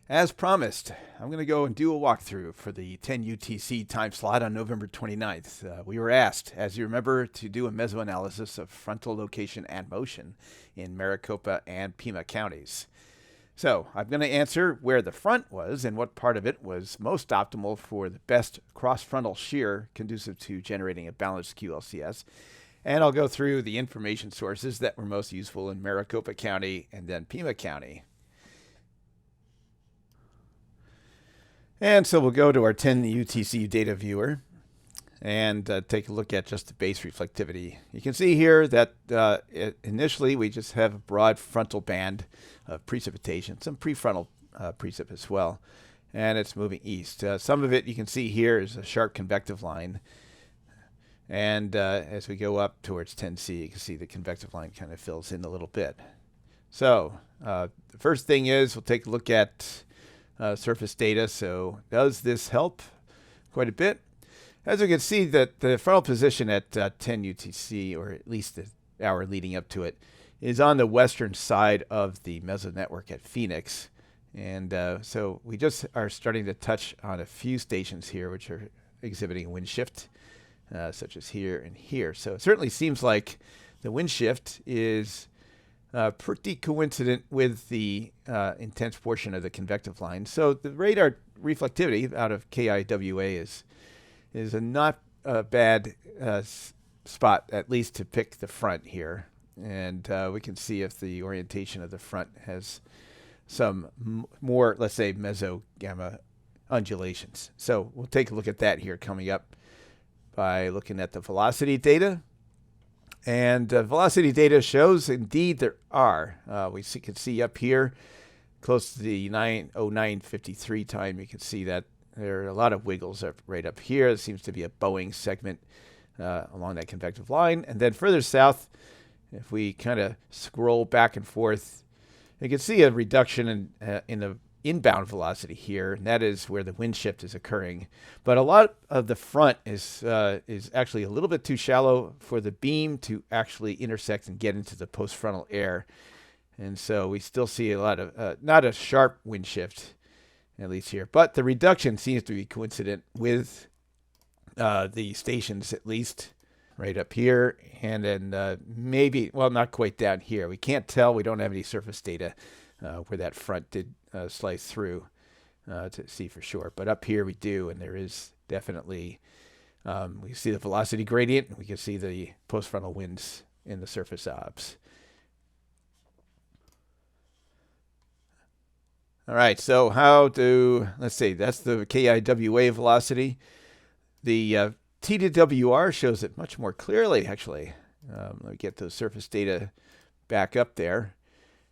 As promised, I'm going to go and do a walkthrough for the 10 UTC time slot on November 29th. We were asked, as you remember, to do a mesoanalysis of frontal location and motion in Maricopa and Pima counties. So I'm going to answer where the front was and what part of it was most optimal for the best cross-frontal shear conducive to generating a balanced QLCS. And I'll go through the information sources that were most useful in Maricopa County and then Pima County. And so we'll go to our 10 UTC data viewer and take a look at just the base reflectivity. You can see here that initially we just have a broad frontal band of precipitation, some prefrontal precip as well, and it's moving east. Some of it you can see here is a sharp convective line, and as we go up towards 10C, you can see the convective line kind of fills in a little bit. So the first thing is we'll take a look at surface data. So does this help? Quite a bit. As we can see, that the frontal position at 10 UTC, or at least the hour leading up to it, is on the western side of the mesonetwork at Phoenix. And so we just are starting to touch on a few stations here which are exhibiting wind shift, such as here and here. So it certainly seems like the wind shift is pretty coincident with the intense portion of the convective line. So the radar reflectivity out of KIWA is a not bad spot, at least to pick the front here. And we can see if the orientation of the front has some more, let's say, meso-gamma undulations. So we'll take a look at that here coming up by looking at the velocity data. And velocity data shows indeed there are. We can see up here, close to the 9:09:53 time, you can see that there are a lot of wiggles right up here. It seems to be a bowing segment along that convective line. And then further south, if we kind of scroll back and forth, you can see a reduction in the inbound velocity here, and that is where the wind shift is occurring. But a lot of the front is actually a little bit too shallow for the beam to actually intersect and get into the post-frontal air. And so we still see a lot of, not a sharp wind shift, at least here. But the reduction seems to be coincident with the stations, at least right up here. And then maybe, well, not quite down here. We can't tell. We don't have any surface data where that front did slice through to see for sure. But up here we do, and there is definitely, we see the velocity gradient. We can see the post-frontal winds in the surface obs. All right, so let's see, that's the KIWA velocity. The TDWR shows it much more clearly, actually. Let me get those surface data back up there.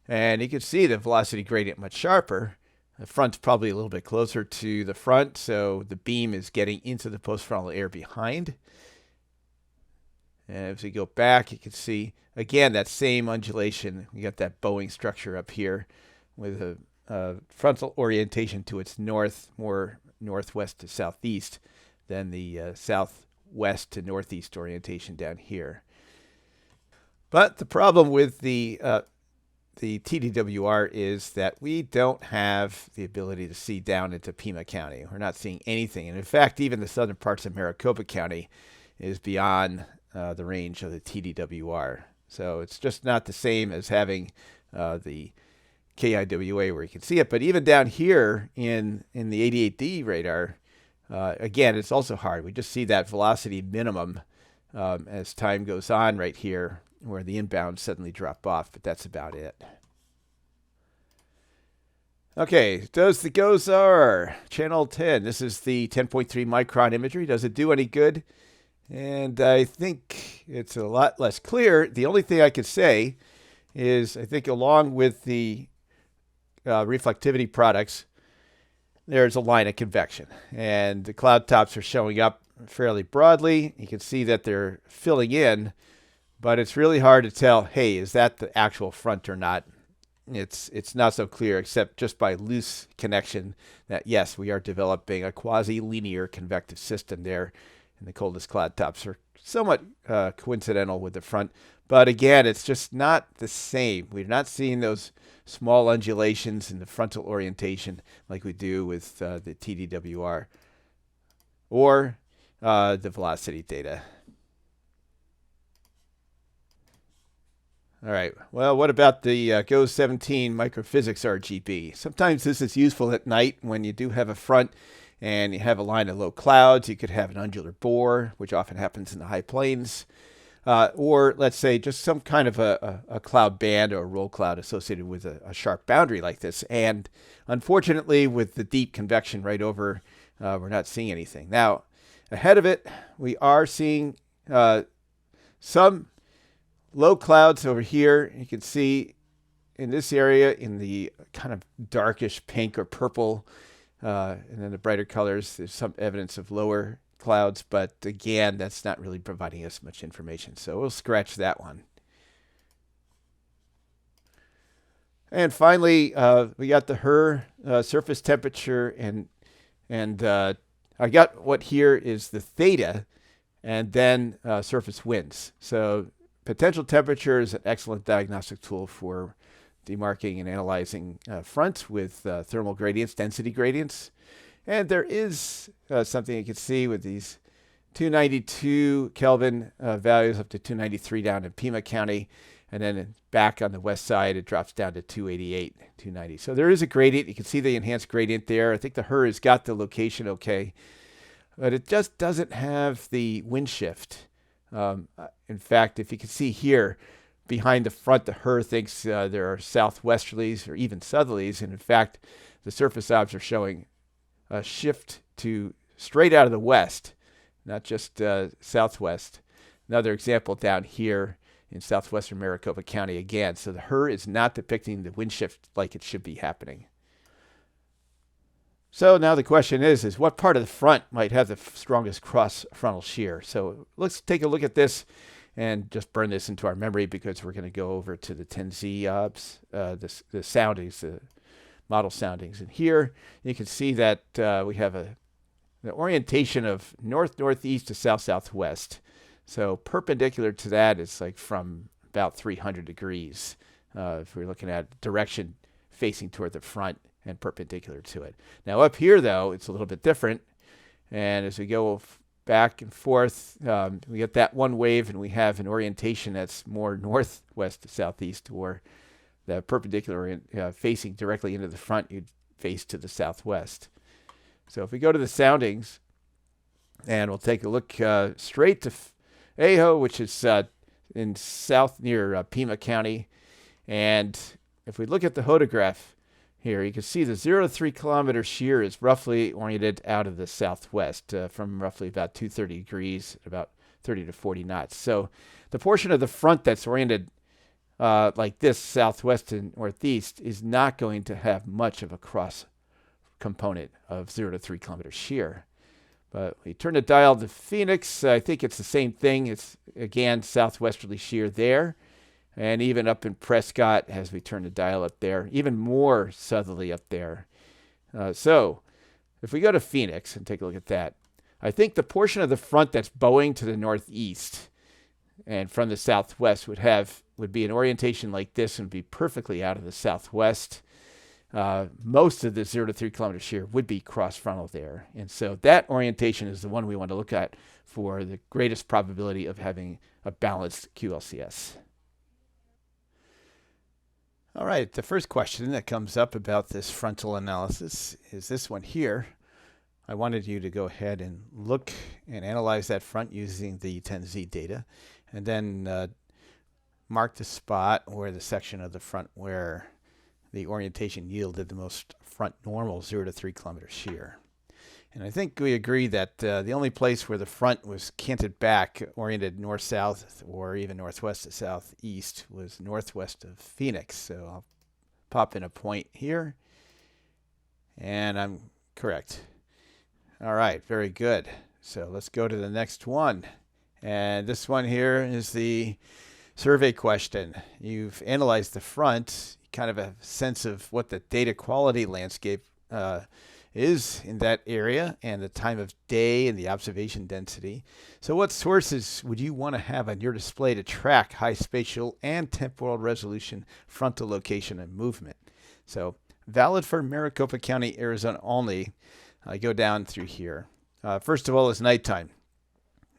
And you can see the velocity gradient much sharper. The front's probably a little bit closer to the front, so the beam is getting into the post-frontal air behind. And as we go back, you can see, again, that same undulation. We got that bowing structure up here with a frontal orientation to its north, more northwest to southeast than the southwest to northeast orientation down here. But the problem with the TDWR is that we don't have the ability to see down into Pima County. We're not seeing anything. And in fact, even the southern parts of Maricopa County is beyond the range of the TDWR. So it's just not the same as having the KIWA where you can see it. But even down here in the 88D radar, again, it's also hard. We just see that velocity minimum as time goes on right here, where the inbounds suddenly drop off, but that's about it. Okay, does the GOES-R channel 10, this is the 10.3 micron imagery, does it do any good? And I think it's a lot less clear. The only thing I could say is I think along with the reflectivity products, there's a line of convection, and the cloud tops are showing up fairly broadly. You can see that they're filling in, but it's really hard to tell, hey, is that the actual front or not? It's not so clear, except just by loose connection that, yes, we are developing a quasi-linear convective system there, and the coldest cloud tops are somewhat coincidental with the front. But again, it's just not the same. We're not seeing those small undulations in the frontal orientation like we do with the TDWR or the velocity data. All right, well, what about the GO17 microphysics RGB? Sometimes this is useful at night when you do have a front and you have a line of low clouds. You could have an undulate bore, which often happens in the high plains. Or let's say just some kind of a cloud band or a roll cloud associated with a sharp boundary like this. And unfortunately, with the deep convection right over, we're not seeing anything. Now, ahead of it, we are seeing some low clouds over here. You can see in this area in the kind of darkish pink or purple, and then the brighter colors, there's some evidence of lower clouds, but again, that's not really providing us much information. So we'll scratch that one. And finally, we got the HRR surface temperature, and I got what here is the theta, and then surface winds. So potential temperature is an excellent diagnostic tool for demarking and analyzing fronts with thermal gradients, density gradients. And there is something you can see with these 292 Kelvin values up to 293 down in Pima County. And then back on the west side, it drops down to 288, 290. So there is a gradient. You can see the enhanced gradient there. I think the HRR has got the location okay. But it just doesn't have the wind shift. In fact, if you can see here, behind the front, the HRR thinks there are southwesterlies or even southerlies. And in fact, the surface obs are showing a shift to straight out of the west, not just southwest. Another example down here in southwestern Maricopa County again. So the HRR is not depicting the wind shift like it should be happening. So now the question is what part of the front might have the strongest cross-frontal shear? So let's take a look at this and just burn this into our memory, because we're going to go over to the 10Z obs, the soundings, the model soundings. And here you can see that we have the orientation of north-northeast to south-southwest. So perpendicular to that is like from about 300 degrees if we're looking at direction facing toward the front and perpendicular to it. Now up here, though, it's a little bit different. And as we go back and forth, we get that one wave, and we have an orientation that's more northwest to southeast, or the perpendicular facing directly into the front, you'd face to the southwest. So if we go to the soundings, and we'll take a look straight to Ajo, which is in south near Pima County. And if we look at the photograph here, you can see the 0 to 3 kilometer shear is roughly oriented out of the southwest from roughly about 230 degrees, about 30 to 40 knots. So the portion of the front that's oriented like this, southwest and northeast, is not going to have much of a cross component of 0 to 3 kilometer shear. But we turn the dial to Phoenix. I think it's the same thing. It's, again, southwesterly shear there. And even up in Prescott, as we turn the dial up there, even more southerly up there. So if we go to Phoenix and take a look at that, I think the portion of the front that's bowing to the northeast and from the southwest would be an orientation like this and be perfectly out of the southwest. Most of the 0 to 3 kilometer shear would be cross-frontal there. And so that orientation is the one we want to look at for the greatest probability of having a balanced QLCS. All right, the first question that comes up about this frontal analysis is this one here. I wanted you to go ahead and look and analyze that front using the 10Z data, and then mark the spot or the section of the front where the orientation yielded the most front normal 0 to 3 kilometer shear. And I think we agree that the only place where the front was canted back, oriented north-south or even northwest to southeast, was northwest of Phoenix. So I'll pop in a point here, and I'm correct. All right, very good. So let's go to the next one. And this one here is the survey question. You've analyzed the front, kind of a sense of what the data quality landscape is in that area, and the time of day and the observation density. So what sources would you want to have on your display to track high spatial and temporal resolution, frontal location, and movement? So valid for Maricopa County, Arizona only. I go down through here. First of all, it's nighttime.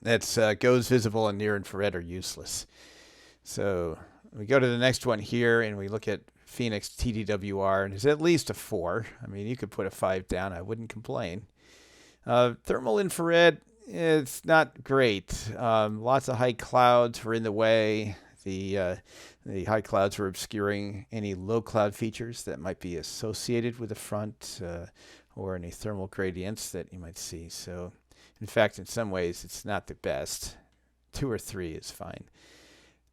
That's goes visible and near infrared are useless. So we go to the next one here, and we look at Phoenix TDWR, and it's at least a 4. I mean, you could put a 5 down. I wouldn't complain. Thermal infrared, it's not great. Lots of high clouds were in the way. The high clouds were obscuring any low cloud features that might be associated with the front or any thermal gradients that you might see. So, in fact, in some ways, it's not the best. 2 or 3 is fine.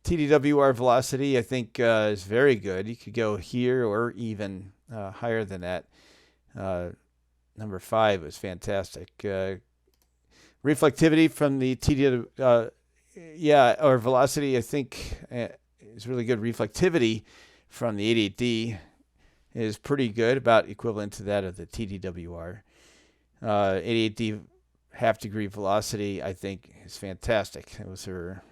TDWR velocity, I think, is very good. You could go here or even higher than that. Number 5 was fantastic. Reflectivity from the or velocity, I think, is really good. Reflectivity from the 88D is pretty good, about equivalent to that of the TDWR. 88D half-degree velocity, I think, is fantastic. Those are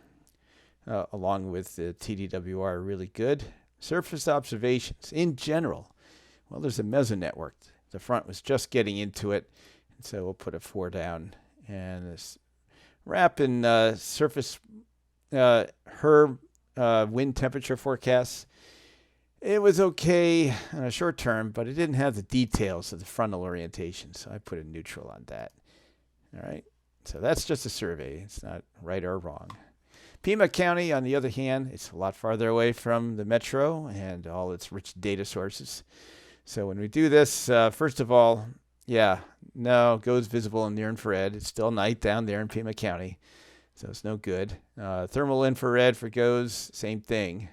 along with the TDWR, really good. Surface observations in general. Well, there's a meso-network. The front was just getting into it, and so we'll put a 4 down. And this wrap in surface HERB wind temperature forecasts. It was okay on a short term, but it didn't have the details of the frontal orientation, so I put a neutral on that. All right, so that's just a survey. It's not right or wrong. Pima County, on the other hand, it's a lot farther away from the metro and all its rich data sources. So when we do this, first of all, goes visible in near infrared. It's still night down there in Pima County, so it's no good. Thermal infrared for goes, same thing.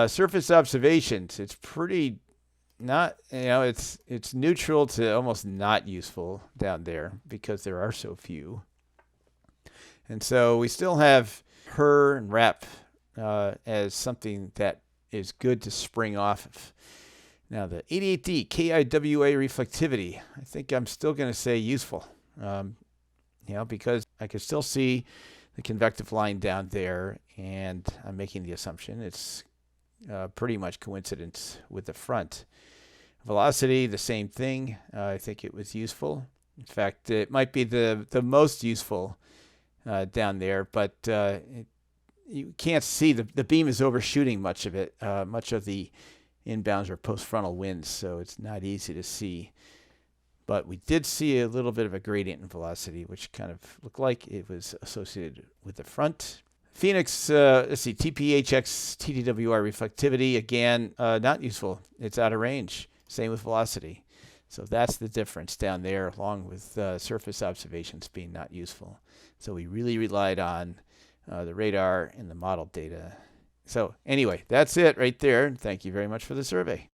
Surface observations, it's pretty not, it's neutral to almost not useful down there because there are so few. And so we still have HER and RAP as something that is good to spring off of. Now the 88D KIWA reflectivity, I think I'm still going to say useful, because I can still see the convective line down there, and I'm making the assumption it's pretty much coincidence with the front. Velocity, the same thing. I think it was useful. In fact, it might be the most useful down there, but you can't see. The beam is overshooting much of it, much of the inbounds or post-frontal winds, so it's not easy to see. But we did see a little bit of a gradient in velocity, which kind of looked like it was associated with the front. Phoenix, TPHX TDWR reflectivity, again, not useful. It's out of range. Same with velocity. So that's the difference down there, along with surface observations being not useful. So we really relied on the radar and the model data. So anyway, that's it right there. Thank you very much for the survey.